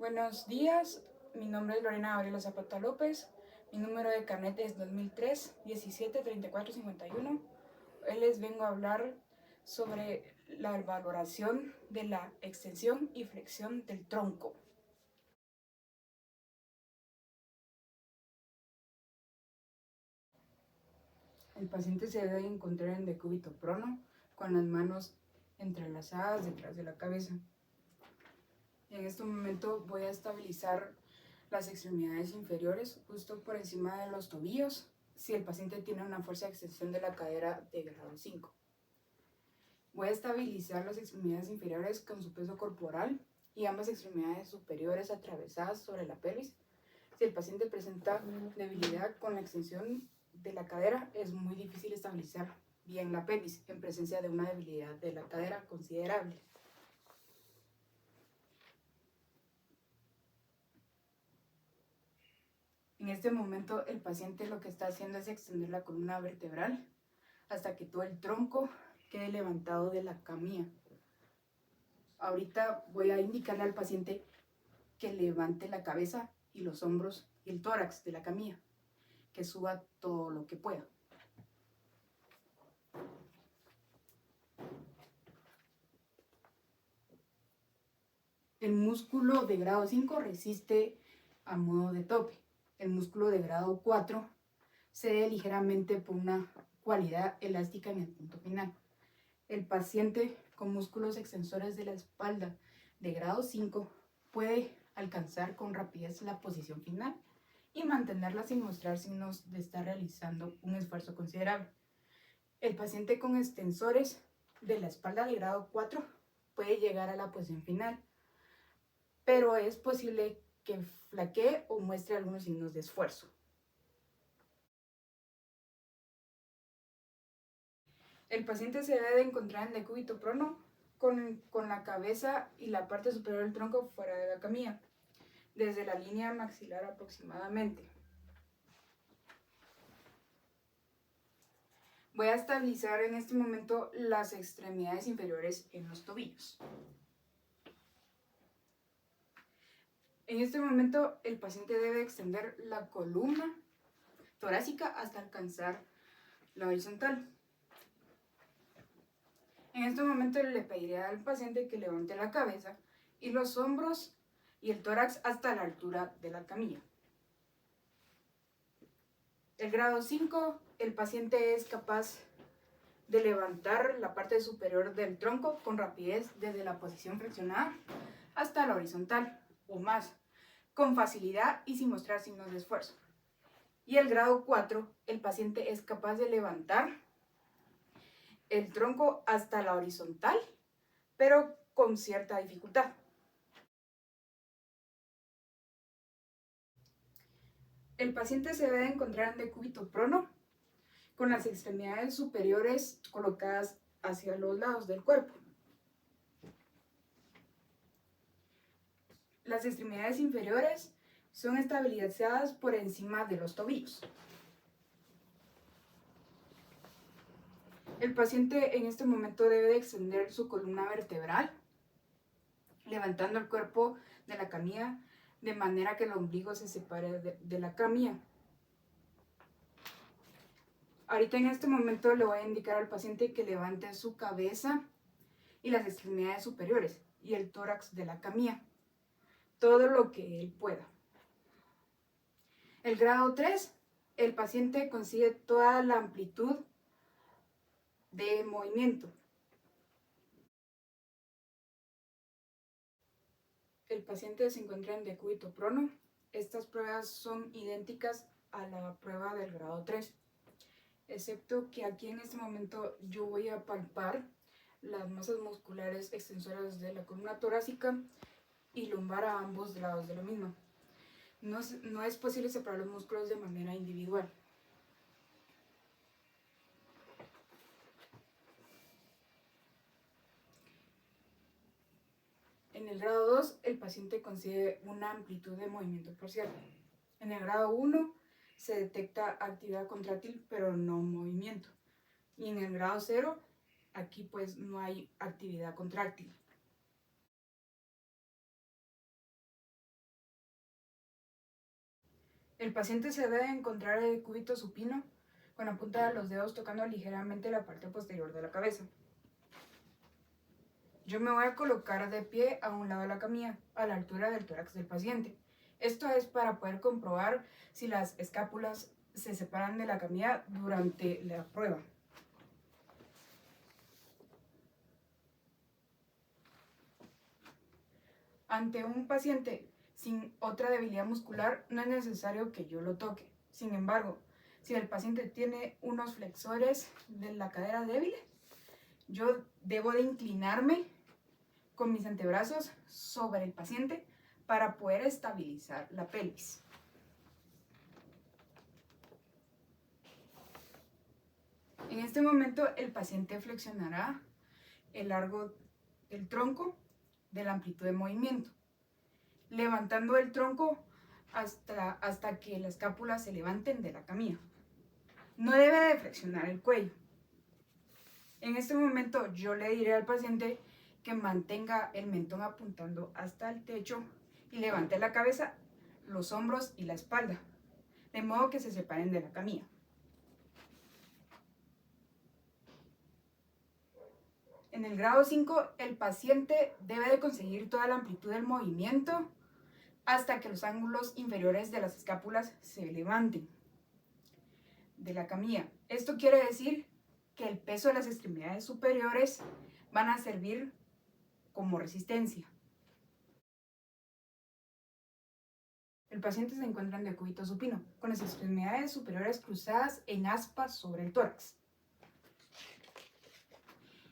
Buenos días, mi nombre es Lorena Gabriela Zapata López, mi número de carnet es 2003 17 34 51. Hoy les vengo a hablar sobre la valoración de la extensión y flexión del tronco. El paciente se debe encontrar en decúbito prono con las manos entrelazadas detrás de la cabeza. En este momento voy a estabilizar las extremidades inferiores justo por encima de los tobillos si el paciente tiene una fuerza de extensión de la cadera de grado 5. Voy a estabilizar las extremidades inferiores con su peso corporal y ambas extremidades superiores atravesadas sobre la pelvis. Si el paciente presenta debilidad con la extensión de la cadera, es muy difícil estabilizar bien la pelvis en presencia de una debilidad de la cadera considerable. En este momento el paciente lo que está haciendo es extender la columna vertebral hasta que todo el tronco quede levantado de la camilla. Ahorita voy a indicarle al paciente que levante la cabeza y los hombros y el tórax de la camilla, que suba todo lo que pueda. El músculo de grado 5 resiste a modo de tope. El músculo de grado 4 cede ligeramente por una cualidad elástica en el punto final. El paciente con músculos extensores de la espalda de grado 5 puede alcanzar con rapidez la posición final y mantenerla sin mostrar signos de estar realizando un esfuerzo considerable. El paciente con extensores de la espalda de grado 4 puede llegar a la posición final, pero es posible que flaquee o muestre algunos signos de esfuerzo. El paciente se debe encontrar en decúbito prono con la cabeza y la parte superior del tronco fuera de la camilla, desde la línea maxilar aproximadamente. Voy a estabilizar en este momento las extremidades inferiores en los tobillos. En este momento el paciente debe extender la columna torácica hasta alcanzar la horizontal. En este momento le pediría al paciente que levante la cabeza y los hombros y el tórax hasta la altura de la camilla. El grado 5, el paciente es capaz de levantar la parte superior del tronco con rapidez desde la posición flexionada hasta la horizontal o más, con facilidad y sin mostrar signos de esfuerzo. Y el grado 4, el paciente es capaz de levantar el tronco hasta la horizontal, pero con cierta dificultad. El paciente se debe encontrar en decúbito prono con las extremidades superiores colocadas hacia los lados del cuerpo. Las extremidades inferiores son estabilizadas por encima de los tobillos. El paciente en este momento debe de extender su columna vertebral, levantando el cuerpo de la camilla de manera que el ombligo se separe de la camilla. Ahorita en este momento le voy a indicar al paciente que levante su cabeza y las extremidades superiores y el tórax de la camilla, todo lo que él pueda. El grado 3, el paciente consigue toda la amplitud de movimiento. El paciente se encuentra en decúbito prono. Estas pruebas son idénticas a la prueba del grado 3, excepto que aquí en este momento yo voy a palpar las masas musculares extensoras de la columna torácica y lumbar a ambos lados de la misma. No es posible separar los músculos de manera individual. En el grado 2, el paciente consigue una amplitud de movimiento parcial. En el grado 1, se detecta actividad contráctil, pero no movimiento. Y en el grado 0, aquí pues no hay actividad contráctil. El paciente se debe encontrar de cúbito supino con la punta de los dedos tocando ligeramente la parte posterior de la cabeza. Yo me voy a colocar de pie a un lado de la camilla, a la altura del tórax del paciente. Esto es para poder comprobar si las escápulas se separan de la camilla durante la prueba. Ante un paciente sin otra debilidad muscular, no es necesario que yo lo toque. Sin embargo, si el paciente tiene unos flexores de la cadera débiles, yo debo de inclinarme con mis antebrazos sobre el paciente para poder estabilizar la pelvis. En este momento el paciente flexionará el largo del tronco de la amplitud de movimiento, levantando el tronco hasta que las escápulas se levanten de la camilla. No debe de flexionar el cuello. En este momento yo le diré al paciente que mantenga el mentón apuntando hasta el techo y levante la cabeza, los hombros y la espalda, de modo que se separen de la camilla. En el grado 5, el paciente debe de conseguir toda la amplitud del movimiento hasta que los ángulos inferiores de las escápulas se levanten de la camilla. Esto quiere decir que el peso de las extremidades superiores van a servir como resistencia. El paciente se encuentra en decúbito supino, con las extremidades superiores cruzadas en aspas sobre el tórax.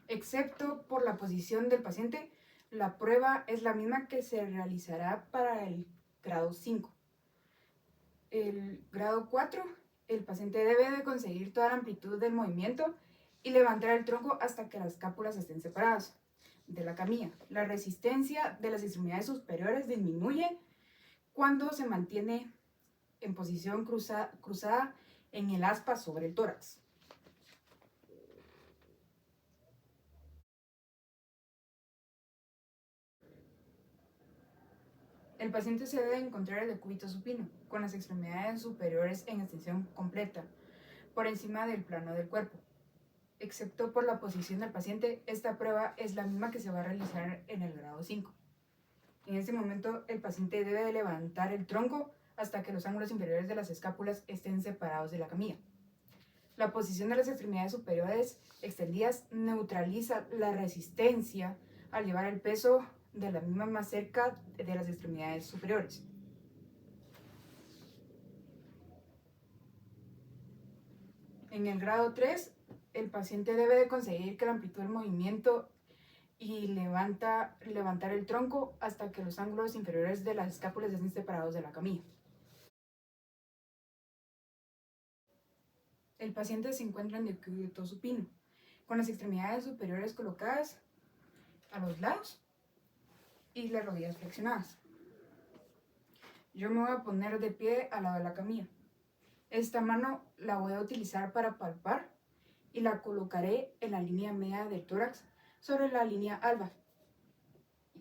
Excepto por la posición del paciente, la prueba es la misma que se realizará para el grado 5. El grado 4, el paciente debe de conseguir toda la amplitud del movimiento y levantar el tronco hasta que las escápulas estén separadas de la camilla. La resistencia de las extremidades superiores disminuye cuando se mantiene en posición cruzada en el aspa sobre el tórax. El paciente se debe encontrar el decúbito supino, con las extremidades superiores en extensión completa, por encima del plano del cuerpo. Excepto por la posición del paciente, esta prueba es la misma que se va a realizar en el grado 5. En este momento, el paciente debe de levantar el tronco hasta que los ángulos inferiores de las escápulas estén separados de la camilla. La posición de las extremidades superiores extendidas neutraliza la resistencia al llevar el peso de la misma más cerca de las extremidades superiores. En el grado 3, el paciente debe de conseguir que la amplitud del movimiento y levantar el tronco hasta que los ángulos inferiores de las escápulas estén separados de la camilla. El paciente se encuentra en decúbito supino, con las extremidades superiores colocadas a los lados y las rodillas flexionadas. Yo me voy a poner de pie al lado de la camilla. Esta mano la voy a utilizar para palpar y la colocaré en la línea media del tórax sobre la línea alba.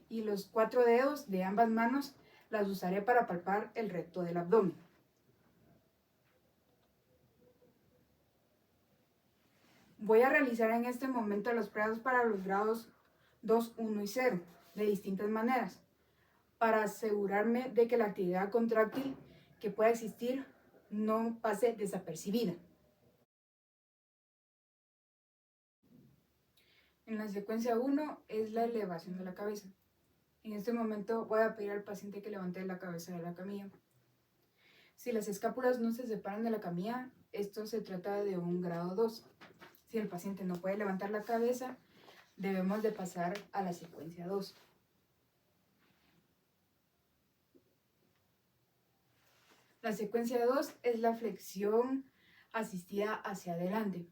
Y los 4 dedos de ambas manos las usaré para palpar el recto del abdomen. Voy a realizar en este momento las pruebas para los grados 2, 1 y 0 de distintas maneras, para asegurarme de que la actividad contráctil que pueda existir no pase desapercibida. En la secuencia 1 es la elevación de la cabeza. En este momento voy a pedir al paciente que levante la cabeza de la camilla. Si las escápulas no se separan de la camilla, esto se trata de un grado 2. Si el paciente no puede levantar la cabeza, debemos de pasar a la secuencia 2. La secuencia 2 es la flexión asistida hacia adelante.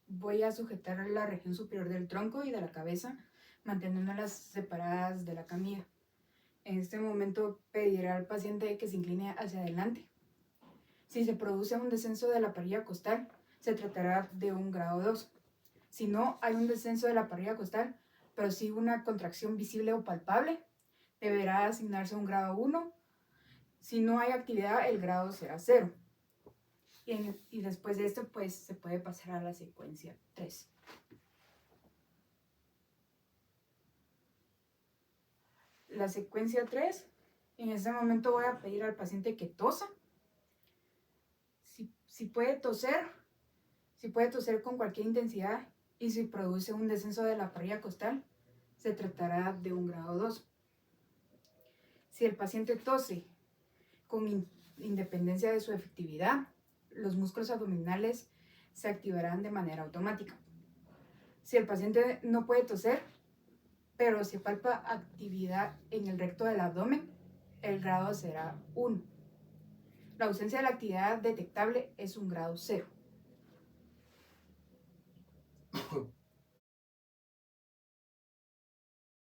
Voy a sujetar la región superior del tronco y de la cabeza, manteniéndolas separadas de la camilla. En este momento pediré al paciente que se incline hacia adelante. Si se produce un descenso de la parilla costal, se tratará de un grado 2. Si no hay un descenso de la parilla costal, pero sí una contracción visible o palpable, deberá asignarse un grado 1 Si no hay actividad, el grado será 0. Y después de esto, pues se puede pasar a la secuencia 3. La secuencia 3, en este momento voy a pedir al paciente que tosa. Si puede toser con cualquier intensidad y si produce un descenso de la parilla costal, se tratará de un grado 2. Si el paciente tose con independencia de su efectividad, los músculos abdominales se activarán de manera automática. Si el paciente no puede toser, pero se palpa actividad en el recto del abdomen, el grado será 1. La ausencia de la actividad detectable es un grado 0.